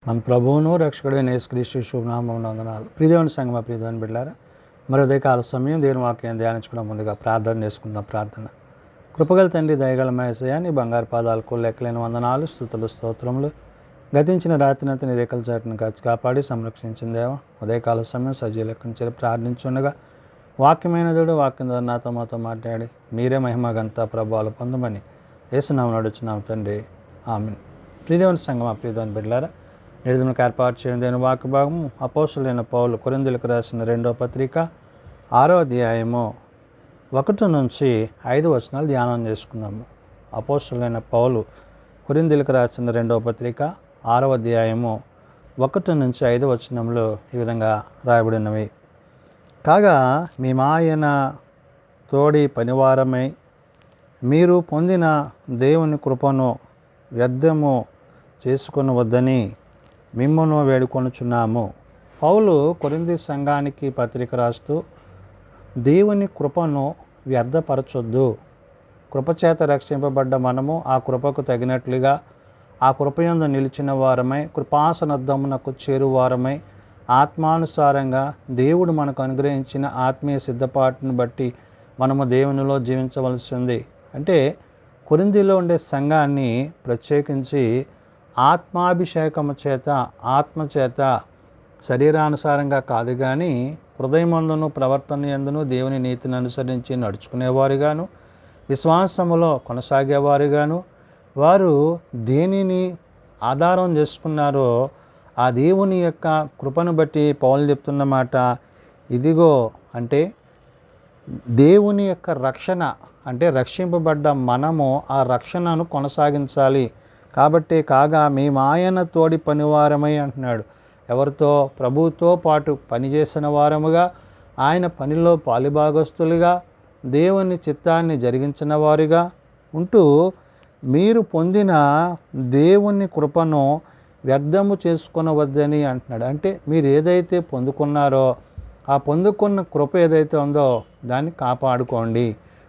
మన ప్రభువును రక్షకుడైన యేసుక్రీస్తు శుభనామమున వందనాలు. ప్రియదేవుని సంగమ ప్రియదేవుని బిడ్డలారా, మరి ఉదయకాల సమయం దేవుని వాక్యం ధ్యానించుకున్న ముందుగా ప్రార్థన చేసుకుందాం. ప్రార్థన. కృపగల తండ్రి, దయగల యేసయ్యా, నీ బంగారు పాదాలకు లెక్కలేని వందనాలు, స్తుతులు, స్తోత్రములు. గతించిన రాత్రినంతా నీ రేఖల చాటును కాచి కాపాడి సంరక్షించిన దేవ, ఉదయకాల సమయం సజీవ లెక్కించి ప్రార్థించుండగా వాక్యమైన దేవుడు వాక్యం ద్వారా నాతో మాతో మాట్లాడి మీరే మహిమ ఘనత ప్రభావాలు పొందమని యేసునామమున అడుగుచున్నాం తండ్రి, ఆమేన్. ప్రియదేవుని సంగమ ప్రియదేవుని బిడ్డలారా, నిర్దినకు ఏర్పాటు చేయడం దేని వాక్య భాగము అపోస్తలుడైన పౌలు కొరింథీయులకు రాసిన 2వ పత్రిక 6వ అధ్యాయము 1 నుంచి 5 వచనాలు ధ్యానం చేసుకుందాము. అపోస్తలుడైన పౌలు కొరింథీయులకు రాసిన 2వ పత్రిక 6వ అధ్యాయము 1 నుంచి 5 వచనంలో ఈ విధంగా రాయబడినవి. కాగా మేమాయన తోడి పనివారమై మీరు పొందిన దేవుని కృపను వ్యర్థము చేసుకొనవద్దని మిమ్మును వేడుకొనుచున్నాము. పౌలు కొరింథీ సంఘానికి పత్రిక రాస్తూ దేవుని కృపను వ్యర్థపరచొద్దు, కృపచేత రక్షింపబడ్డ మనము ఆ కృపకు తగినట్లుగా ఆ కృపయందు నిలిచిన వారమై కృపాసనద్దమునకు చేరువారమై ఆత్మానుసారంగా దేవుడు మనకు అనుగ్రహించిన ఆత్మీయ సిద్ధపాటును బట్టి మనము దేవునిలో జీవించవలసి ఉంది. అంటే కొరింథీలో ఉండే సంఘాన్ని ప్రత్యేకించి ఆత్మాభిషేకము చేత, ఆత్మచేత, శరీరానుసారంగా కాదు కానీ హృదయమందును ప్రవర్తన యందును దేవుని నీతిని అనుసరించి నడుచుకునేవారుగాను, విశ్వాసములో కొనసాగేవారుగాను, వారు దేనిని ఆధారం చేసుకున్నారో ఆ దేవుని యొక్క కృపను బట్టి పౌలు చెప్తున్న మాట ఇదిగో, అంటే దేవుని యొక్క రక్షణ, అంటే రక్షింపబడ్డ మనము ఆ రక్షణను కొనసాగించాలి. కాబట్టి కాగా మేము ఆయన తోడి పనివారమై అంటున్నాడు. ఎవరితో? ప్రభువుతో పాటు పనిచేసిన వారముగా, ఆయన పనిలో పాలిభాగస్తులుగా, దేవుని చిత్తాన్ని జరిగించిన వారుగా ఉంటూ మీరు పొందిన దేవుని కృపను వ్యర్థము చేసుకొనవద్దని అంటున్నాడు. అంటే మీరు ఏదైతే పొందుకున్నారో ఆ పొందుకున్న కృప ఏదైతే ఉందో దాన్ని కాపాడుకోండి.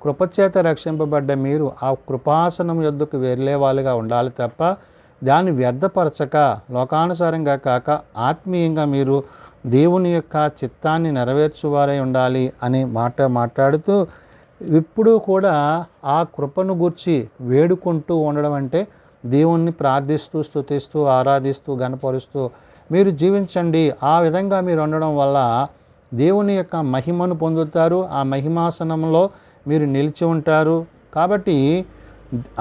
కృపచేత రక్షింపబడ్డ మీరు ఆ కృపాసనం యొద్దకు వెళ్ళే వాళ్ళుగా ఉండాలి తప్ప దాన్ని వ్యర్థపరచక, లోకానుసారంగా కాక ఆత్మీయంగా మీరు దేవుని యొక్క చిత్తాన్ని నెరవేర్చువారై ఉండాలి అనే మాట మాట్లాడుతూ, ఇప్పుడు కూడా ఆ కృపను గూర్చి వేడుకుంటూ ఉండడం అంటే దేవుణ్ణి ప్రార్థిస్తూ, స్తుతిస్తూ, ఆరాధిస్తూ, గణపరుస్తూ మీరు జీవించండి. ఆ విధంగా మీరు ఉండడం వల్ల దేవుని యొక్క మహిమను పొందుతారు. ఆ మహిమాసనంలో మీరు నిలిచి ఉంటారు. కాబట్టి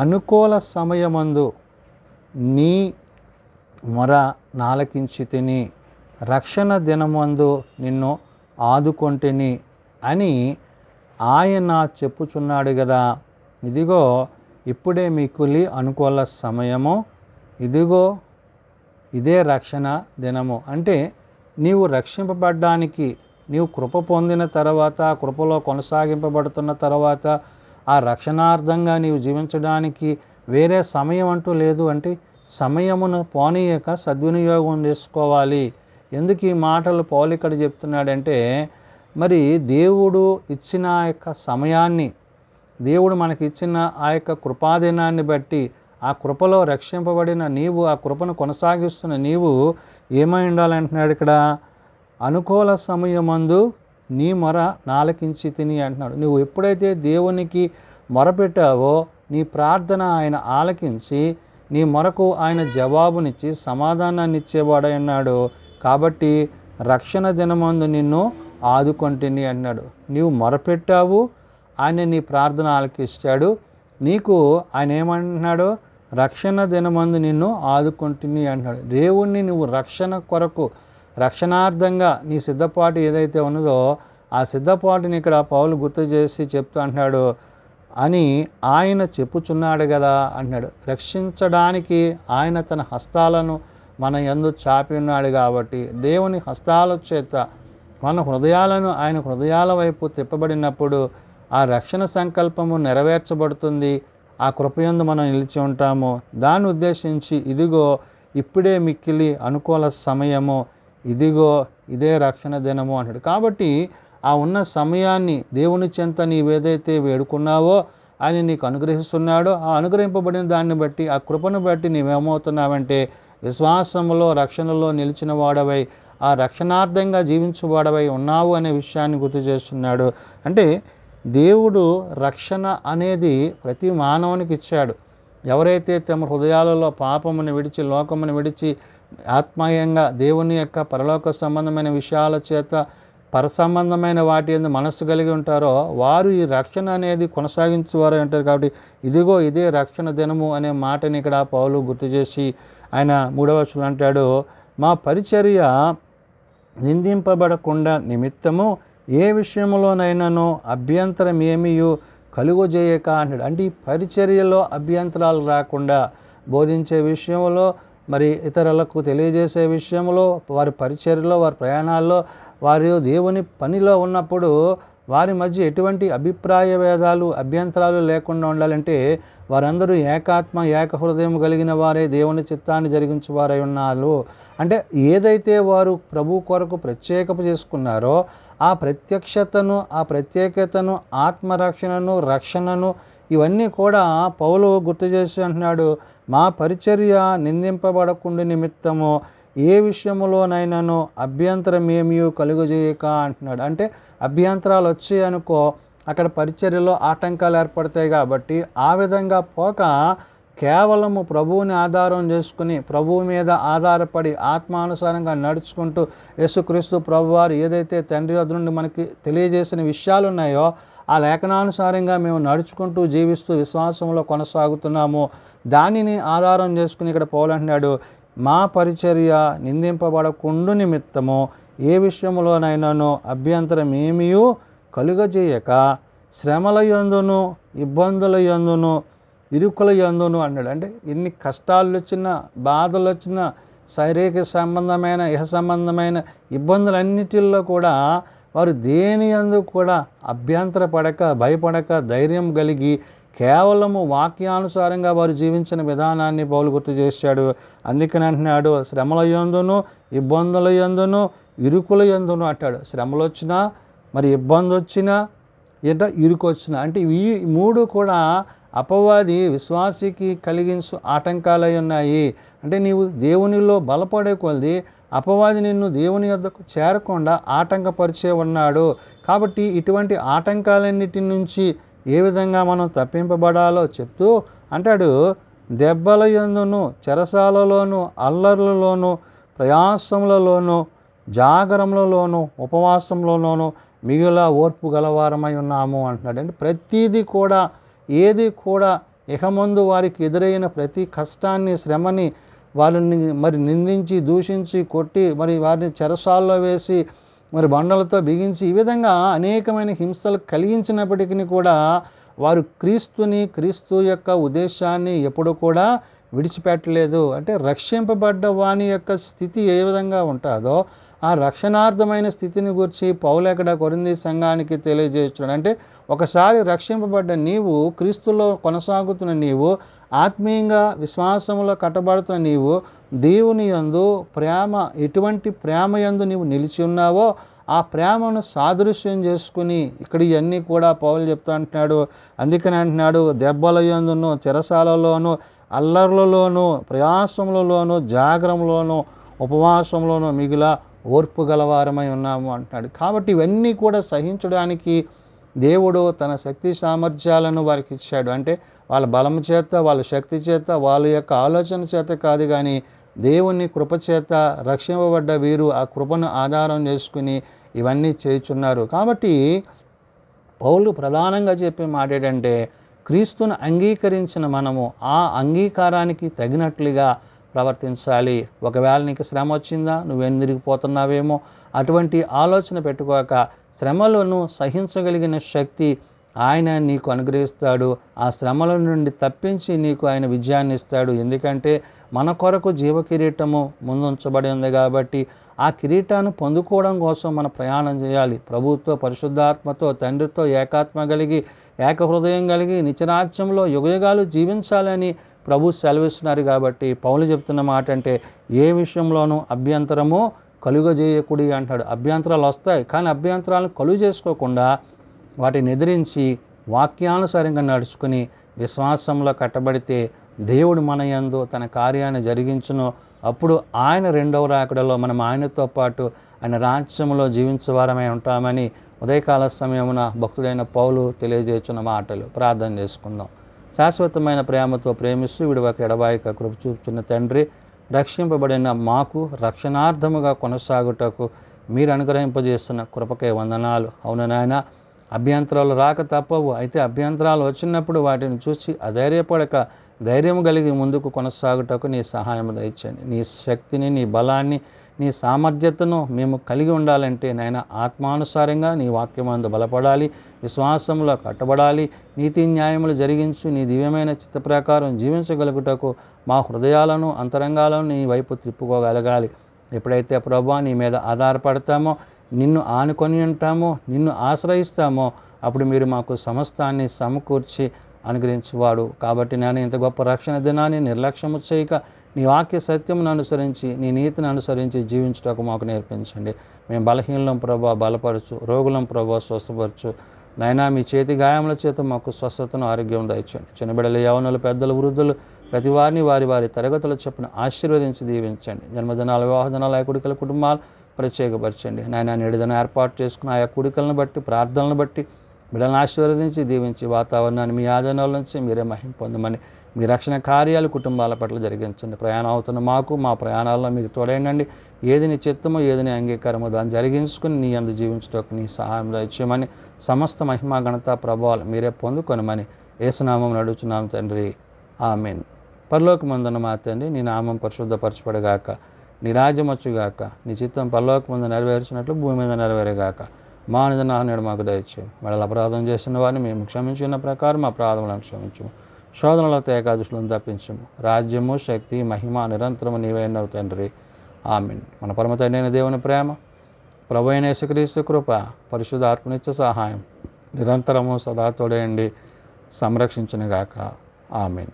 అనుకూల సమయమందు నీ మొర నాలకించితిని, రక్షణ దినమందు నిన్ను ఆదుకొంటిని అని ఆయన చెప్పుచున్నాడు కదా. ఇదిగో ఇప్పుడే మిక్కిలి అనుకూల సమయము, ఇదిగో ఇదే రక్షణ దినము. అంటే నీవు రక్షింపబడ్డానికి, నీవు కృప పొందిన తర్వాత, కృపలో కొనసాగింపబడుతున్న తర్వాత ఆ రక్షణార్థంగా నీవు జీవించడానికి వేరే సమయం అంటూ లేదు. అంటే సమయమును పోనీయక సద్వినియోగం చేసుకోవాలి. ఎందుకు ఈ మాటలు పౌలు ఇక్కడ చెప్తున్నాడంటే, మరి దేవుడు ఇచ్చిన ఆ యొక్క సమయాన్ని, దేవుడు మనకి ఇచ్చిన ఆ యొక్క కృపాదినాన్ని బట్టి ఆ కృపలో రక్షింపబడిన నీవు, ఆ కృపను కొనసాగిస్తున్న నీవు ఏమై ఉండాలంటున్నాడు ఇక్కడ. అనుకూల సమయమందు నీ మొర నాలకించి తిని అంటున్నాడు. నువ్వు ఎప్పుడైతే దేవునికి మొరపెట్టావో నీ ప్రార్థన ఆయన ఆలకించి నీ మొరకు ఆయన జవాబునిచ్చి సమాధానాన్ని ఇచ్చేవాడై ఉన్నాడు. కాబట్టి రక్షణ దినమందు నిన్ను ఆదుకొంటిని అన్నాడు. నీవు మొరపెట్టావు, ఆయన నీ ప్రార్థన ఆలకిస్తాడు. నీకు ఆయన ఏమంటున్నాడు? రక్షణ దినమందు నిన్ను ఆదుకొంటిని అంటున్నాడు. దేవుణ్ణి నువ్వు రక్షణ కొరకు, రక్షణార్థంగా నీ సిద్ధపాటు ఏదైతే ఉన్నదో ఆ సిద్ధపాటుని ఇక్కడ పౌలు గుర్తు చేసి చెప్తూ అంటున్నాడు అని ఆయన చెప్పుచున్నాడు కదా అంటున్నాడు. రక్షించడానికి ఆయన తన హస్తాలను మన యందు చాపి ఉన్నాడు. కాబట్టి దేవుని హస్తాల చేత మన హృదయాలను ఆయన హృదయాల వైపు తిప్పబడినప్పుడు ఆ రక్షణ సంకల్పము నెరవేర్చబడుతుంది. ఆ కృపయందు మనం నిలిచి ఉంటాము. దాన్ని ఉద్దేశించి ఇదిగో ఇప్పుడే మిక్కిలి అనుకూల సమయము, ఇదిగో ఇదే రక్షణ దినము అంటాడు. కాబట్టి ఆ ఉన్న సమయాన్ని దేవుని చెంత నీవేదైతే వేడుకున్నావో ఆయన నీకు అనుగ్రహిస్తున్నాడో ఆ అనుగ్రహింపబడిన దాన్ని బట్టి, ఆ కృపను బట్టి నీవేమవుతున్నావంటే విశ్వాసములో రక్షణలో నిలిచిన వాడవై ఆ రక్షణార్థంగా జీవించువాడవై ఉన్నావు అనే విషయాన్ని గుర్తు చేస్తున్నాడు. అంటే దేవుడు రక్షణ అనేది ప్రతి మానవునికి ఇచ్చాడు. ఎవరైతే తమ హృదయాలలో పాపమును విడిచి లోకమును విడిచి ఆత్మీయంగా దేవుని యొక్క పరలోక సంబంధమైన విషయాల చేత పరసంబంధమైన వాటి యందు మనస్సు కలిగి ఉంటారో వారు ఈ రక్షణ అనేది కొనసాగించేవారు అంటారు. కాబట్టి ఇదిగో ఇదే రక్షణ దినము అనే మాటని ఇక్కడ పౌలు గుర్తు చేసి ఆయన 3వ వచనంలో అంటాడు, మా పరిచర్య నిందింపబడకుండా నిమిత్తము ఏ విషయంలోనైనాను అభ్యంతరం ఏమీయు కలుగజేయక అన్నాడు. అంటే ఈ పరిచర్యలో అభ్యంతరాలు రాకుండా బోధించే విషయంలో, మరి ఇతరులకు తెలియజేసే విషయంలో, వారి పరిచర్యలో, వారి ప్రయాణాల్లో, వారి దేవుని పనిలో ఉన్నప్పుడు వారి మధ్య ఎటువంటి అభిప్రాయ భేదాలు అభ్యంతరాలు లేకుండా ఉండాలంటే వారందరూ ఏకాత్మ ఏక హృదయం కలిగిన వారే దేవుని చిత్తాన్ని జరిగించేవారై ఉన్నారు. అంటే ఏదైతే వారు ప్రభు కొరకు ప్రత్యేకత చేసుకున్నారో ఆ ప్రత్యక్షతను, ఆ ప్రత్యేకతను, ఆత్మరక్షణను, రక్షణను ఇవన్నీ కూడా పౌలు గుర్తు చేసి అంటున్నాడు, మా పరిచర్య నిందింపబడకుండా నిమిత్తము ఏ విషయములోనైనాను అభ్యంతరం ఏమీ కలుగజేయక అంటున్నాడు. అంటే అభ్యంతరాలు వచ్చాయి అనుకో అక్కడ పరిచర్యలో ఆటంకాలు ఏర్పడతాయి. కాబట్టి ఆ విధంగా పోక కేవలము ప్రభువుని ఆధారం చేసుకుని ప్రభువు మీద ఆధారపడి ఆత్మానుసారంగా నడుచుకుంటూ యేసుక్రీస్తు ప్రభువారు ఏదైతే తండ్రి వద్ద నుండి మనకి తెలియజేసిన విషయాలు ఉన్నాయో ఆ లేఖనానుసారంగా మేము నడుచుకుంటూ జీవిస్తూ విశ్వాసంలో కొనసాగుతున్నాము. దానిని ఆధారం చేసుకుని ఇక్కడ పౌలు అంటున్నాడు, మా పరిచర్య నిందింపబడకుండా నిమిత్తము ఏ విషయంలోనైనాను అభ్యంతరం ఏమీ కలుగజేయక శ్రమల యందును ఇబ్బందుల యందును ఇరుకుల యందును అన్నాడు. అంటే ఎన్ని కష్టాలు వచ్చినా బాధలు వచ్చినా శారీరక సంబంధమైన ఇహ సంబంధమైన ఇబ్బందులన్నిటిల్లో కూడా వారు దేని యందు కూడా అభ్యంతరపడక భయపడక ధైర్యం కలిగి కేవలము వాక్యానుసారంగా వారు జీవించిన విధానాన్ని పౌలు గుర్తు చేశాడు. అందుకని అంటున్నాడు, శ్రమల యందును ఇబ్బందుల యందును ఇరుకుల యందును అంటాడు. శ్రమలు వచ్చినా మరి ఇబ్బంది వచ్చినా ఇరుకు వచ్చినా అంటే ఈ మూడు కూడా అపవాది విశ్వాసికి కలిగించు ఆటంకాలై ఉన్నాయి. అంటే నీవు దేవునిలో బలపడే కొలది అపవాది నిన్ను దేవుని యొద్దకు చేరకుండా ఆటంకపరిచే ఉన్నాడు. కాబట్టి ఇటువంటి ఆటంకాలన్నిటి నుంచి ఏ విధంగా మనం తప్పింపబడాలో చెప్తూ అంటాడు, దెబ్బల యందును చెరసాలలోను అల్లర్లలోను ప్రయాసములలోను జాగరములలోను ఉపవాసంలోనూ మిగిలిన ఓర్పు గలవారమై ఉన్నాము అంటున్నాడు. అంటే ప్రతిదీ కూడా ఏది కూడా ఇక ముందు వారికి ఎదురైన ప్రతి కష్టాన్ని శ్రమని వాళ్ళని మరి నిందించి దూషించి కొట్టి మరి వారిని చెరసాల్లో వేసి మరి బండలతో బిగించి ఈ విధంగా అనేకమైన హింసలు కలిగించినప్పటికీ కూడా వారు క్రీస్తు యొక్క ఉద్దేశాన్ని ఎప్పుడు కూడా విడిచిపెట్టలేదు. అంటే రక్షింపబడ్డ వాని యొక్క స్థితి ఏ విధంగా ఉంటుందో ఆ రక్షణార్థమైన స్థితిని గురించి పౌలు ఎక్కడ కొరింథీ సంఘానికి తెలియజేస్తున్నాడు. అంటే ఒకసారి రక్షింపబడ్డ నీవు, క్రీస్తులో కొనసాగుతున్న నీవు, ఆత్మీయంగా విశ్వాసంలో కట్టబడుతున్న నీవు దేవుని యందు ప్రేమ, ఎటువంటి ప్రేమ యందు నీవు నిలిచి ఉన్నావో ఆ ప్రేమను సాదృశ్యం చేసుకుని ఇక్కడ ఇవన్నీ కూడా పౌలు చెప్తా అంటున్నాడు. అందుకని అంటున్నాడు, దెబ్బల యందును చెరసాలలోను అల్లర్లలోను ప్రయాసములలోను జాగరంలోను ఉపవాసంలోను మిగిలిన ఓర్పు గలవారమై ఉన్నాము అంటున్నాడు. కాబట్టి ఇవన్నీ కూడా సహించడానికి దేవుడు తన శక్తి సామర్థ్యాలను వారికి ఇచ్చాడు. అంటే వాళ్ళ బలం చేత, వాళ్ళ శక్తి చేత, వాళ్ళ యొక్క ఆలోచన చేత కాదు, కానీ దేవుని కృప చేత రక్షింపబడ్డ వీరు ఆ కృపను ఆధారం చేసుకుని ఇవన్నీ చేయుచున్నారు. కాబట్టి పౌలు ప్రధానంగా చెప్పే మాట ఏంటంటే, క్రీస్తును అంగీకరించిన మనము ఆ అంగీకారానికి తగినట్లుగా ప్రవర్తించాలి. ఒకవేళ నీకు శ్రమ వచ్చిందా, నువ్వెందిరిగిపోతున్నావేమో అటువంటి ఆలోచన పెట్టుకోక శ్రమలను సహించగలిగిన శక్తి ఆయన నీకు అనుగ్రహిస్తాడు. ఆ శ్రమల నుండి తప్పించి నీకు ఆయన విజయాన్ని ఇస్తాడు. ఎందుకంటే మన కొరకు జీవ కిరీటము ముందుంచబడి ఉంది కాబట్టి ఆ కిరీటాన్ని పొందుకోవడం కోసం మనం ప్రయాణం చేయాలి. ప్రభుత్వ పరిశుద్ధాత్మతో తండ్రితో ఏకాత్మ కలిగి ఏక హృదయం కలిగి నిత్యరాజ్యంలో యుగయుగాలు జీవించాలని ప్రభు సెలవిస్తున్నారు. కాబట్టి పౌలు చెప్తున్న మాట అంటే ఏ విషయంలోనూ అభ్యంతరము కలుగజేయకుడి అంటాడు. అభ్యంతరాలు వస్తాయి, కానీ అభ్యంతరాలను కలుగు చేసుకోకుండా వాటిని ఎదిరించి వాక్యానుసారంగా నడుచుకుని విశ్వాసంలో కట్టబడితే దేవుడు మన యందు తన కార్యాన్ని జరిగించును. అప్పుడు ఆయన రెండవ రాకడలో మనం ఆయనతో పాటు ఆయన రాజ్యంలో జీవించేవారమై ఉంటామని ఉదయకాల సమయమున భక్తుడైన పౌలు తెలియజేస్తున్న మాటలు. ప్రార్థన చేసుకుందాం. శాశ్వతమైన ప్రేమతో ప్రేమిస్తూ విడువక ఎడబాయిక కృప చూపుతున్న తండ్రి, రక్షింపబడిన మాకు రక్షణార్థముగా కొనసాగుటకు మీరు అనుగ్రహింపజేస్తున్న కృపకే వందనాలు. అవును నాయన, అభ్యంతరాలు రాక తప్పవు. అయితే అభ్యంతరాలు వచ్చినప్పుడు వాటిని చూసి అధైర్యపడక ధైర్యం కలిగి ముందుకు కొనసాగుటకు నీ సహాయం దయచేయండి. నీ శక్తిని, నీ బలాన్ని, నీ సామర్థ్యతను మేము కలిగి ఉండాలంటే నాయన ఆత్మానుసారంగా నీ వాక్యమందు బలపడాలి, విశ్వాసంలో కట్టబడాలి, నీతి న్యాయములు జరిగించు నీ దివ్యమైన చిత్త ప్రకారం జీవించగలుగుటకు మా హృదయాలను అంతరంగాలను నీ వైపు తిప్పుకోగలగాలి. ఎప్పుడైతే ప్రభా నీ మీద ఆధారపడతామో, నిన్ను ఆనుకొని ఉంటామో, నిన్ను ఆశ్రయిస్తామో, అప్పుడు మీరు మాకు సమస్తాన్ని సమకూర్చి అనుగ్రహించేవాడు. కాబట్టి నేను ఇంత గొప్ప రక్షణ దినాన్ని నిర్లక్ష్యము చేయక నీ వాక్య సత్యమును అనుసరించి, నీ నీతిని అనుసరించి జీవించుటకు మాకు నేర్పించండి. మేము బలహీనం ప్రభా బలపరచు, రోగులం ప్రభా స్వస్థపరచు. నైనా మీ చేతి గాయముల చేత మాకు స్వస్థతను, ఆరోగ్యం దయచండి. చిన్నబిడ్డలు, యవనులు, పెద్దలు, వృద్ధులు ప్రతి వారిని వారి వారి తరగతుల చొప్పున ఆశీర్వదించి దీవించండి. జన్మదినాలు, వివాహ దినాలు, ఆ కుడికల కుటుంబాలు ప్రత్యేకపరచండి. నాయన నేడుదన ఏర్పాటు చేసుకున్న ఆయా కుడికలను బట్టి, ప్రార్థనలను బట్టి బిడ్డలను ఆశీర్వదించి దీవించి వాతావరణాన్ని మీ ఆధీనంలో నుంచి మీరే మహిమ పొందమని, మీ రక్షణ కార్యాలు కుటుంబాల పట్ల జరిగించండి. ప్రయాణం అవుతున్న మాకు మా ప్రయాణాల్లో మీకు తోడైనండి. ఏది నీ చిత్తమో, ఏది నీ అంగీకారమో దాన్ని జరిగించుకుని నీ అందు జీవించడానికి నీ సహాయంలో ఇచ్చేయమని, సమస్త మహిమ ఘనత ప్రభావాలు మీరే పొందుకొనమని యేసునామం నడుచున్నాం తండ్రి, ఆమేన్. పరలోకమందున్న మా తండ్రి, నీ నామం పరిశుద్ధపరచబడగాక, నీ రాజ్యం వచ్చుగాక, నీ చిత్తం పరలోకమందు నెరవేర్చినట్లు భూమి మీద నెరవేరగాక. మా అనుదినాహారము మాకు దయచేయము. వాళ్ళ అపరాధం చేసిన వారిని మేము క్షమించున్న ప్రకారం మా అపరాధములను క్షమించము. శోధనలతో ఏకాదశులను తప్పించము. రాజ్యము, శక్తి, మహిమ నిరంతరము నీవైనవు తండ్రి, ఆమేన్. మన పరమ తండ్రి అయిన దేవుని ప్రేమ, ప్రభువైన యేసుక్రీస్తు కృప, పరిశుద్ధాత్మనిత్య సహాయం నిరంతరము సదా తోడేయండి సంరక్షించునుగాక. ఆమేన్.